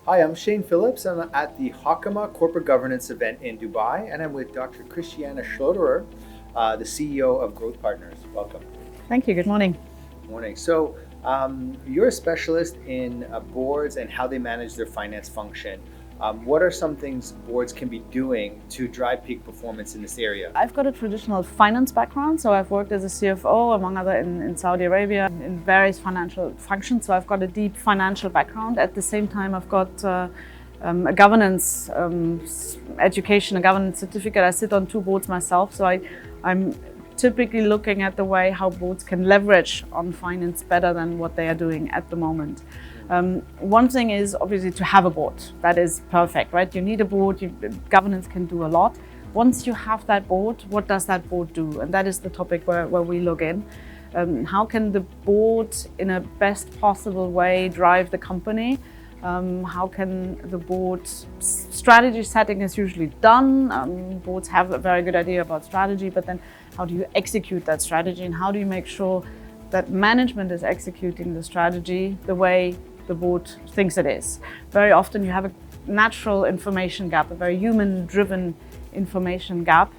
Hi, I'm Shane Phillips. I'm at the Hakama Corporate Governance event in Dubai, and I'm with Dr. Christiane Schloderer, the CEO of Growth Partners. Welcome. Thank you. Good morning. Morning. So, you're a specialist in boards and how they manage their finance function. What are some things boards can be doing to drive peak performance in this area? I've got a traditional finance background, so I've worked as a CFO, among other, in Saudi Arabia, in various financial functions. So I've got a deep financial background. At the same time, I've got a governance education, a governance certificate. I sit on two boards myself, so I'm typically looking at the way how boards can leverage on finance better than what they are doing at the moment. One thing is obviously to have a board. That is perfect, right? You need a board, governance can do a lot. Once you have that board, what does that board do? And that is the topic where we look in. How can the board, in a best possible way, drive the company? How can the board, strategy setting is usually done. Boards have a very good idea about strategy, but then how do you execute that strategy, and how do you make sure that management is executing the strategy the way the board thinks it is? Very often you have a natural information gap, a very human-driven information gap.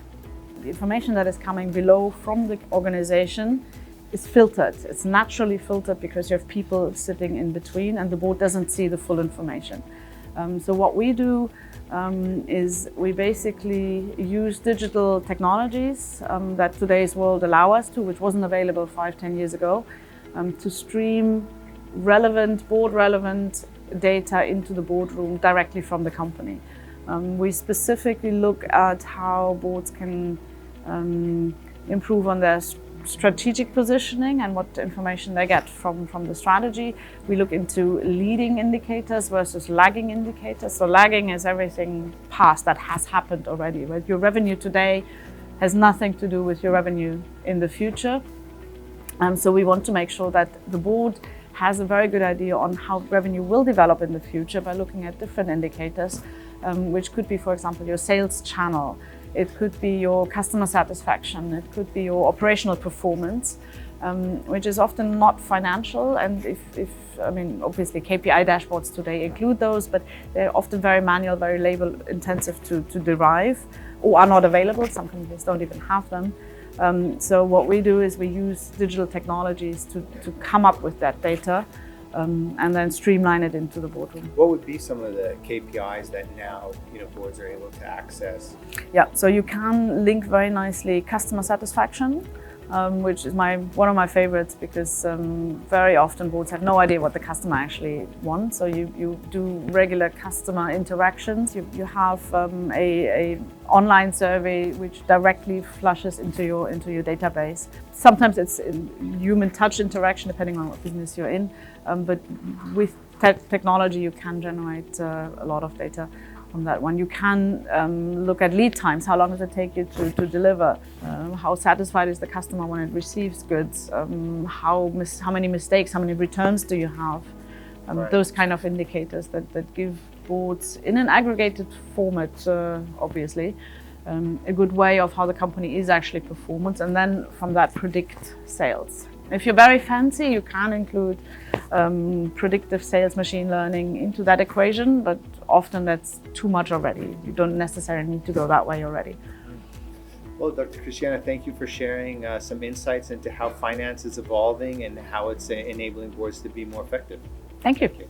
The information that is coming below from the organization is filtered. It's naturally filtered because you have people sitting in between and the board doesn't see the full information. So what we do is we basically use digital technologies that today's world allow us to, which wasn't available 5-10 years ago, to stream board relevant data into the boardroom directly from the company. We specifically look at how boards can improve on their strategic positioning and what information they get from the strategy. We look into leading indicators versus lagging indicators. So lagging is everything past that has happened already, right? Your revenue today has nothing to do with your revenue in the future. So we want to make sure that the board has a very good idea on how revenue will develop in the future by looking at different indicators, which could be, for example, your sales channel. It could be your customer satisfaction. It could be your operational performance, which is often not financial. And obviously KPI dashboards today include those, but they're often very manual, very labor intensive to derive, or are not available. Some companies don't even have them. So what we do is we use digital technologies to come up with that data and then streamline it into the boardroom. What would be some of the KPIs that now boards are able to access? Yeah, so you can link very nicely customer satisfaction, which is one of my favorites, because very often boards have no idea what the customer actually wants. So you do regular customer interactions. You have a online survey which directly flushes into your database. Sometimes it's human touch interaction, depending on what business you're in. But with technology, you can generate a lot of data from that one. You can look at lead times. How long does it take you to deliver? How satisfied is the customer when it receives goods? How many mistakes, how many returns do you have? Right. Those kind of indicators that give boards, in an aggregated format, obviously, a good way of how the company is actually performance, and then from that predict sales. If you're very fancy, you can include predictive sales machine learning into that equation, but often that's too much already. You don't necessarily need to go that way already. Well, Dr. Christiane, thank you for sharing some insights into how finance is evolving and how it's enabling boards to be more effective. Thank you. Thank you.